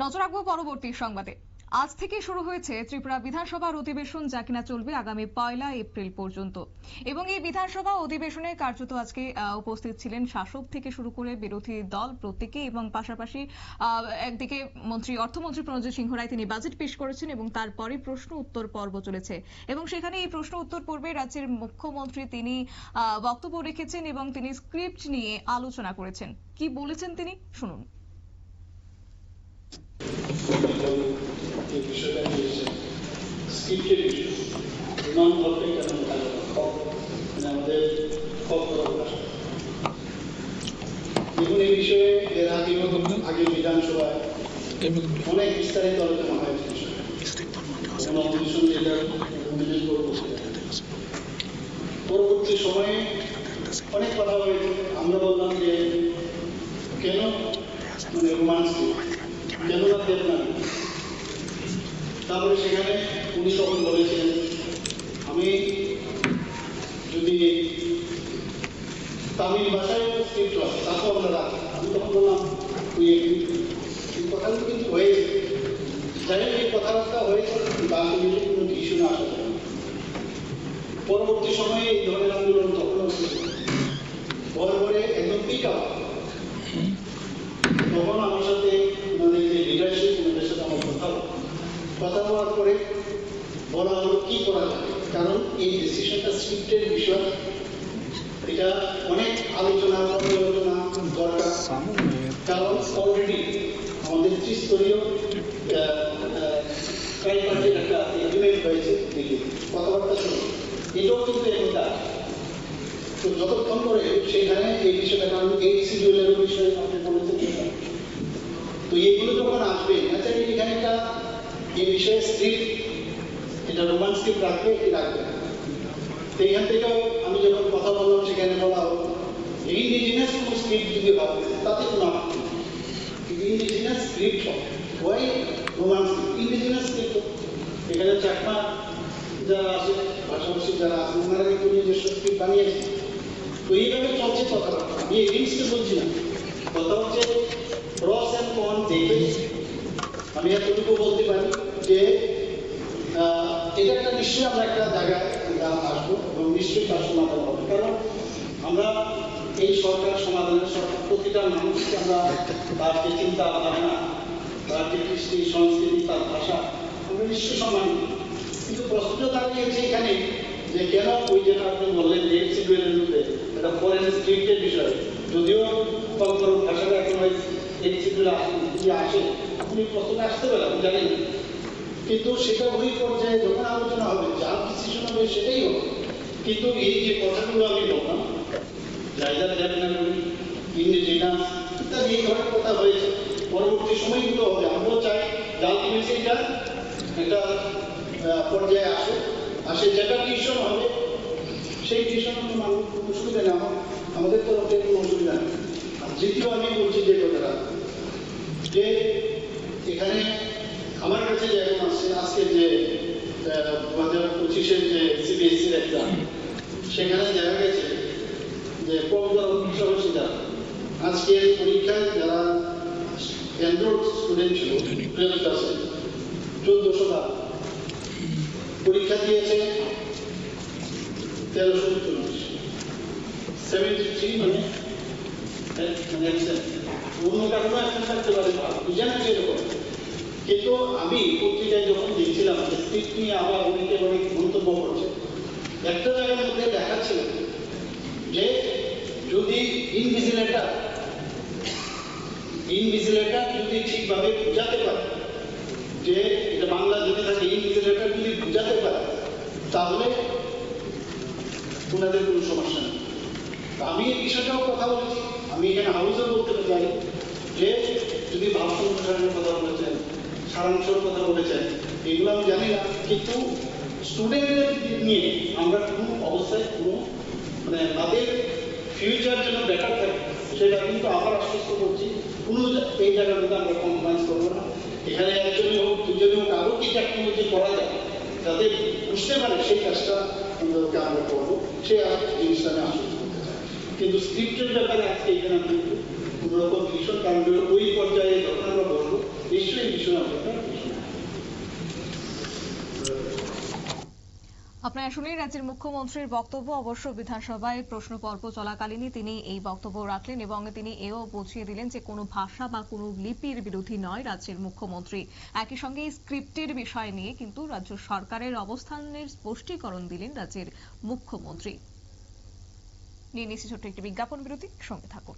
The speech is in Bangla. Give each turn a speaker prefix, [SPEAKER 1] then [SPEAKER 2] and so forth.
[SPEAKER 1] নজর রাখবো পরবর্তী সংবাদে। আজ থেকে শুরু হয়েছে ত্রিপুরা বিধানসভার অধিবেশন, যা কিনা চলবে আগামী 1 এপ্রিল পর্যন্ত। এবং এই বিধানসভা অধিবেশনে কার্যত আজকে উপস্থিত ছিলেন শাসক থেকে শুরু করে বিরোধী দল প্রত্যেকে, এবং পাশাপাশি একদিকে অর্থমন্ত্রী প্রণজিৎ সিংহ রায় তিনি বাজেট পেশ করেছেন এবং তারপরে প্রশ্ন উত্তর পর্ব চলেছে। এবং সেখানে এই প্রশ্ন উত্তর পর্বে রাজ্যের মুখ্যমন্ত্রী তিনি বক্তব্য রেখেছেন এবং তিনি স্ক্রিপ্ট নিয়ে আলোচনা করেছেন। কি বলেছেন তিনি শুনুন।
[SPEAKER 2] এই বিষয়ে এর আগে বিধানসভায় অনেক বিস্তারিত আলোচনা হয়েছে। পরবর্তী সময়ে অনেক কথা হয়েছে। আমরা বললাম যে কেন রোমান্স, কেন না দেবনাগরী। তারপরে সেখানে উনি তখন বলেছিলেন আমি যদি তামিল ভাষায় স্ক্রিপ্ট আছে তাকেও আমরা রাখি। আমি তখন বললাম এই কথাগুলো কিন্তু হয়েছে, যাই হোক এই কথাবার্তা হয়েছে, তার কোনো ডিসিশনে আসা যায়। পরবর্তী সময়ে এই ধরনের আন্দোলন তখন ভরে একদম পিক আপ। তখন আমার সাথে ওনাদের যে লিডারশিপ, ওনাদের সাথে আমার কথা বলার পরে বলা হলো কি করা যায়, কারণ এই ডিসিশনটা স্ক্রিপ্টের বিষয়, এটা অনেক আলোচনা পর্যালোচনা দরকার। কারণ অলরেডি আমাদের ত্রিস্তরীয় ট্রাইপার্টির একটা এগ্রিমেন্ট হয়েছে, কথাবার্তা শুনে এটাও কিন্তু একটা। তো যতক্ষণ করে সেখানে এই বিষয়টা, কারণ এই শিডিউলের বিষয়ে আপনি বলেছেন, তো এইগুলো যখন আসবে আচ্ছা এখানে একটা এই বিষয়ে স্ক্রিপ্ট, এটা রোমান স্ক্রিপ্ট রাখবে কি রাখবে। তো এখান থেকেও আমি যখন কথা বললাম সেখানে বলা হলো ইন্ডিজিনাস কোনো স্ক্রিপ্ট যদি হয় তাতে কোনো আপত্তি, ইন্ডিজিনাস স্ক্রিপ্ট হয় রোমান স্ক্রিপ্ট, ইন্ডিজিনাস স্ক্রিপ্ট। এখানে চাকমা যারা আছে, ভাষাভাষী যারা আছে, ওনারা কিন্তু নিজস্ব স্ক্রিপ্ট বানিয়েছে। তো এইভাবে চলছে কথাবার্তা। আমি এগেইনস্টে বলছি না, কথা হচ্ছে প্রস অ্যান্ড কন দেখে আমি এতটুকু বলতে পারি যে এটা একটা নিশ্চয়ই আমরা একটা জায়গায় আসবো এবং নিশ্চয়ই তার সমাধান হবে। কারণ আমরা এই সরকার সমাধানের সরকার প্রতিটা মানুষকে আমরা তার যে চিন্তা ভাবনা, তার যে কৃষ্টি সংস্কৃতি, তার ভাষা আমরা নিশ্চয়ই সম্মান করি। কিন্তু প্রশ্নটা দাঁড়িয়েছে এখানে যে কেন ওই যেটা আপনি বললেন যে শিডিউলের মধ্যে একটা ফরেন স্ক্রিপ্টের বিষয়, যদিও ভাষাটা এখন এই শিডিউলে আসে, আপনি প্রশ্নটা আসতে পারেন আমি জানি না, কিন্তু সেটা ওই পর্যায়ে যখন আলোচনা হবে যা ডিসিশন হবে সেটাই হবে। কিন্তু এই যে কথাগুলো আমি বললাম, জায়গা দেবনাগরী, ইন্ডিজিনাস ইত্যাদি এই ধরনের কথা হয়েছে, পরবর্তী সময়গুলো হবে। আমরাও চাই যে আলটিমেটলি এটা একটা পর্যায়ে আসে যেটা ডিসিশন হবে সেই ডিসিশন মানুষ কোনো অসুবিধা নেই, আমাদের তরফ থেকে কোনো অসুবিধা নেই। আর দ্বিতীয় আমি বলছি যে কথাটা যে এখানে আমার কাছে যে এখন আসছে আজকে যে 2025-এর যে সিবিএসসির এক্সাম, সেখানে দেখা গেছে যে পাশাপাশি যারা আজকের পরীক্ষায় যারা অ্যান্ড্রয়েড স্টুডেন্ট ছিল 12% 1400 পরীক্ষা দিয়েছে 1340, 73 মানে অন্য কারণে এখন থাকতে পারে, বুঝে না সেরকম। কিন্তু আমি পত্রিকায় যখন দেখছিলাম স্ক্রিপ্ট নিয়ে আবার অনেকে অনেক মন্তব্য করছে, একটা জায়গার মধ্যে দেখা ছিল যে যদি ইনভিজিলেটর যদি ঠিকভাবে বুঝাতে পারে, যে এটা বাংলা যদি থাকে, ইনভিজিলেটর যদি বুঝাতে পারে তাহলে ওনাদের কোনো সমস্যা নেই। আমি এই বিষয়টাও কথা বলেছি, আমি এখানে হাউসেও বলতে পারি যে যদি ভাব সম্প্রসারণের কথা বলেছেন, সারাংশের কথা বলেছেন, এগুলো আমি জানি না, কিন্তু স্টুডেন্টদের নিয়ে আমরা কোনো অবস্থায় কোনো তাদের ফিউচার যেন বেটার থাকে সেটা কিন্তু আবার আশ্বস্ত করছি, কোনো এই জায়গার মধ্যে আমরা কম্প্রোমাইজ করবো না। এখানে একজনই হোক দুজনই হোক আরও কি টেকনোলজি করা যায় যাতে বুঝতে পারে সেই কাজটা আমাদেরকে আমরা করবো, সেই জিনিসটা আমি আশ্বস্ত করতে চাই। কিন্তু স্ক্রিপ্টের ব্যাপারে আজকে এখানে আমি কোনোরকম ভীষণ কারণ ওই পর্যায়ে যখন আমরা বলবো নিশ্চয়ই
[SPEAKER 1] আপনারা শুনলেন রাজ্যের মুখ্যমন্ত্রীর বক্তব্য। অবশ্য বিধানসভায় প্রশ্ন পর্ব চলাকালীনই তিনি এই বক্তব্য রাখলেন এবং তিনি এও বুঝিয়ে দিলেন যে কোনো ভাষা বা কোনো লিপির বিরোধী নয় রাজ্যের মুখ্যমন্ত্রী। একই সঙ্গে এই স্ক্রিপ্টের বিষয় নিয়ে কিন্তু রাজ্য সরকারের অবস্থানের স্পষ্টীকরণ দিলেন রাজ্যের মুখ্যমন্ত্রী। নিয়ে নিচ্ছি ছোট্ট একটি বিজ্ঞাপন বিরতি, সঙ্গে থাকুন।